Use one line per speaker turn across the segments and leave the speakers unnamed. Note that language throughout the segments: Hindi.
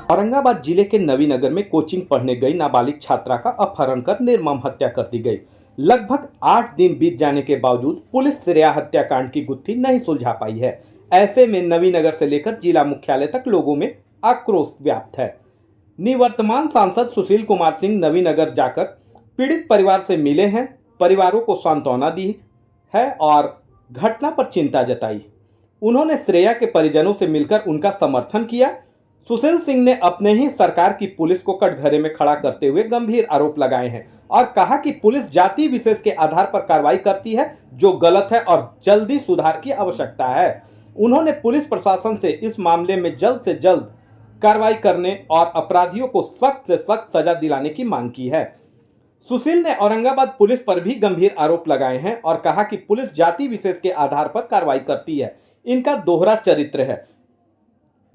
औरंगाबाद जिले के नवीनगर में कोचिंग पढ़ने गई नाबालिग छात्रा का अपहरण कर निर्मम हत्या कर दी गई। लगभग 8 दिन बीत जाने के बावजूद पुलिस श्रेया हत्याकांड की गुत्थी नहीं सुलझा पाई है। ऐसे में नवीनगर से लेकर जिला मुख्यालय तक लोगों में आक्रोश व्याप्त है। निवर्तमान सांसद सुशील कुमार सिंह नवीनगर जाकर पीड़ित परिवार से मिले हैं, परिवारों को सांत्वना दी है और घटना पर चिंता जताई। उन्होंने श्रेया के परिजनों से मिलकर उनका समर्थन किया। सुशील सिंह ने अपने ही सरकार की पुलिस को कटघरे में खड़ा करते हुए गंभीर आरोप लगाए हैं और कहा कि पुलिस जाति विशेष के आधार पर कार्रवाई करती है, जो गलत है और जल्दी सुधार की आवश्यकता है। उन्होंने पुलिस प्रशासन से इस मामले में जल्द से जल्द कार्रवाई करने और अपराधियों को सख्त से सख्त सजा दिलाने की मांग की है। सुशील ने औरंगाबाद पुलिस पर भी गंभीर आरोप लगाए हैं और कहा कि पुलिस जाति विशेष के आधार पर कार्रवाई करती है। इनका दोहरा चरित्र है,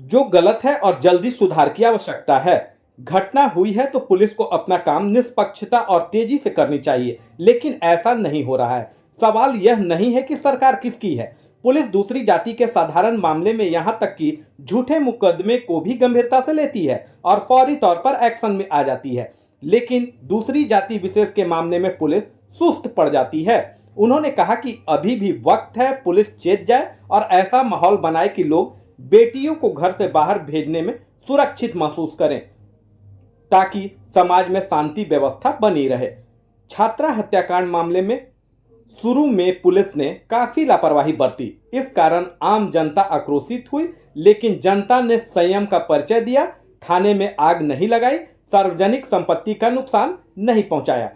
जो गलत है और जल्दी सुधार की आवश्यकता है। घटना हुई है तो पुलिस को अपना काम निष्पक्षता और तेजी से करनी चाहिए, लेकिन ऐसा नहीं हो रहा है। सवाल यह नहीं है कि सरकार किसकी है। पुलिस दूसरी जाति के साधारण मामले में यहां तक कि झूठे मुकदमे को भी गंभीरता से लेती है और फौरी तौर पर एक्शन में आ जाती है, लेकिन दूसरी जाति विशेष के मामले में पुलिस सुस्त पड़ जाती है। उन्होंने कहा कि अभी भी वक्त है, पुलिस चेत जाए और ऐसा माहौल बनाए कि लोग बेटियों को घर से बाहर भेजने में सुरक्षित महसूस करें, ताकि समाज में शांति व्यवस्था बनी रहे। छात्रा हत्याकांड मामले में शुरू में पुलिस ने काफी लापरवाही बरती, इस कारण आम जनता आक्रोशित हुई, लेकिन जनता ने संयम का परिचय दिया, थाने में आग नहीं लगाई, सार्वजनिक संपत्ति का नुकसान नहीं पहुंचाया।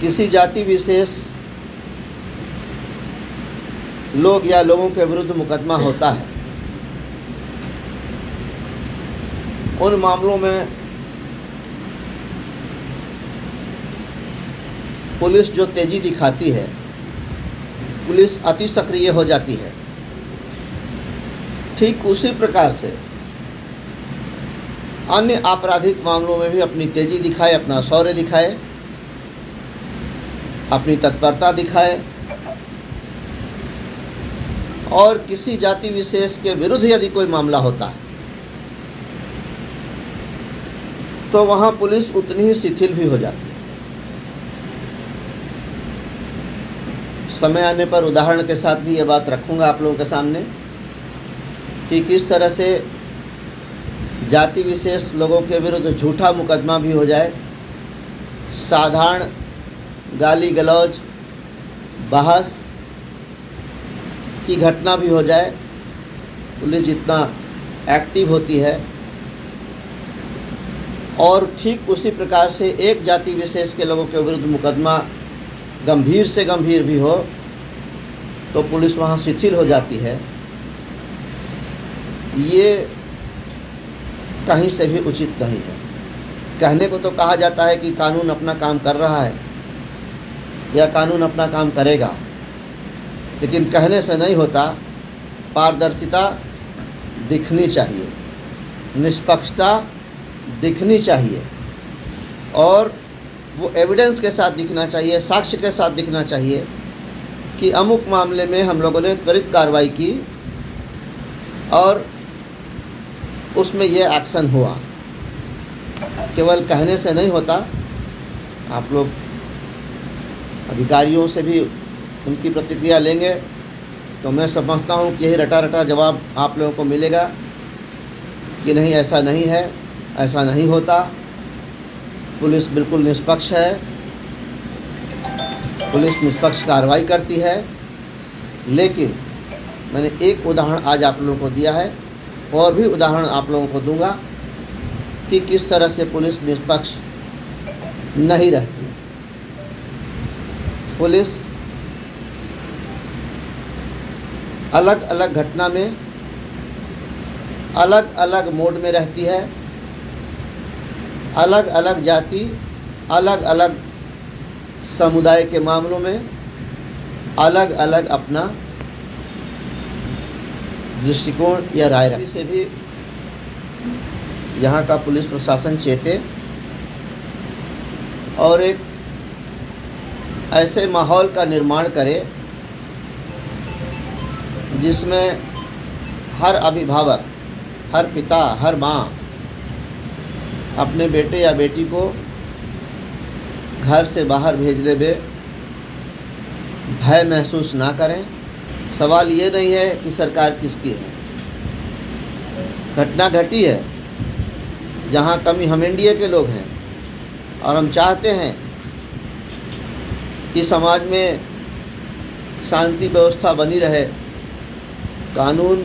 किसी जाति विशेष लोग या लोगों के विरुद्ध मुकदमा होता है, उन मामलों में पुलिस जो तेजी दिखाती है, पुलिस अति सक्रिय हो जाती है। ठीक उसी प्रकार से अन्य आपराधिक मामलों में भी अपनी तेजी दिखाए, अपना शौर्य दिखाए, अपनी तत्परता दिखाए और किसी जाति विशेष के विरुद्ध यदि कोई मामला होता है तो वहाँ पुलिस उतनी ही शिथिल भी हो जाती है। समय आने पर उदाहरण के साथ भी ये बात रखूँगा आप लोगों के सामने कि किस तरह से जाति विशेष लोगों के विरुद्ध झूठा मुकदमा भी हो जाए, साधारण गाली गलौज बहस की घटना भी हो जाए, पुलिस जितना एक्टिव होती है। और ठीक उसी प्रकार से एक जाति विशेष के लोगों के विरुद्ध मुकदमा गंभीर से गंभीर भी हो तो पुलिस वहाँ शिथिल हो जाती है। ये कहीं से भी उचित नहीं है। कहने को तो कहा जाता है कि कानून अपना काम कर रहा है या कानून अपना काम करेगा, लेकिन कहने से नहीं होता। पारदर्शिता दिखनी चाहिए, निष्पक्षता दिखनी चाहिए और वो एविडेंस के साथ दिखना चाहिए, साक्ष्य के साथ दिखना चाहिए कि अमुक मामले में हम लोगों ने त्वरित कार्रवाई की और उसमें ये एक्शन हुआ। केवल कहने से नहीं होता। आप लोग अधिकारियों से भी उनकी प्रतिक्रिया लेंगे तो मैं समझता हूँ कि यही रटा रटा जवाब आप लोगों को मिलेगा कि नहीं, ऐसा नहीं है, ऐसा नहीं होता। पुलिस बिल्कुल निष्पक्ष है, पुलिस निष्पक्ष कार्रवाई करती है। लेकिन मैंने एक उदाहरण आज आप लोगों को दिया है और भी उदाहरण आप लोगों को दूंगा कि किस तरह से पुलिस निष्पक्ष नहीं रहती। पुलिस अलग अलग घटना में अलग अलग मोड में रहती है, अलग अलग जाति, अलग अलग समुदाय के मामलों में अलग अलग अपना दृष्टिकोण या राय रखने से भी यहाँ का पुलिस प्रशासन चेते और एक ऐसे माहौल का निर्माण करे जिसमें हर अभिभावक, हर पिता, हर माँ अपने बेटे या बेटी को घर से बाहर भेजने में भय महसूस ना करें। सवाल ये नहीं है कि सरकार किसकी है, घटना घटी है जहाँ कमी हम एनडीए के लोग हैं और हम चाहते हैं कि समाज में शांति व्यवस्था बनी रहे, कानून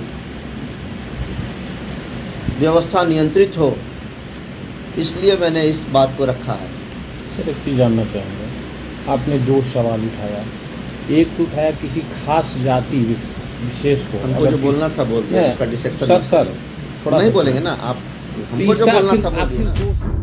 व्यवस्था नियंत्रित हो, इसलिए मैंने इस बात को रखा है।
सर एक चीज़ जानना चाहेंगे, आपने दो सवाल उठाया, एक तो उठाया किसी खास जाति विशेष को,
हमको जो बोलना था बोल दिया, उसका डिसेक्शन
सर थोड़ा
नहीं बोलेंगे ना आप, हमको जो बोलना था बोल दिया।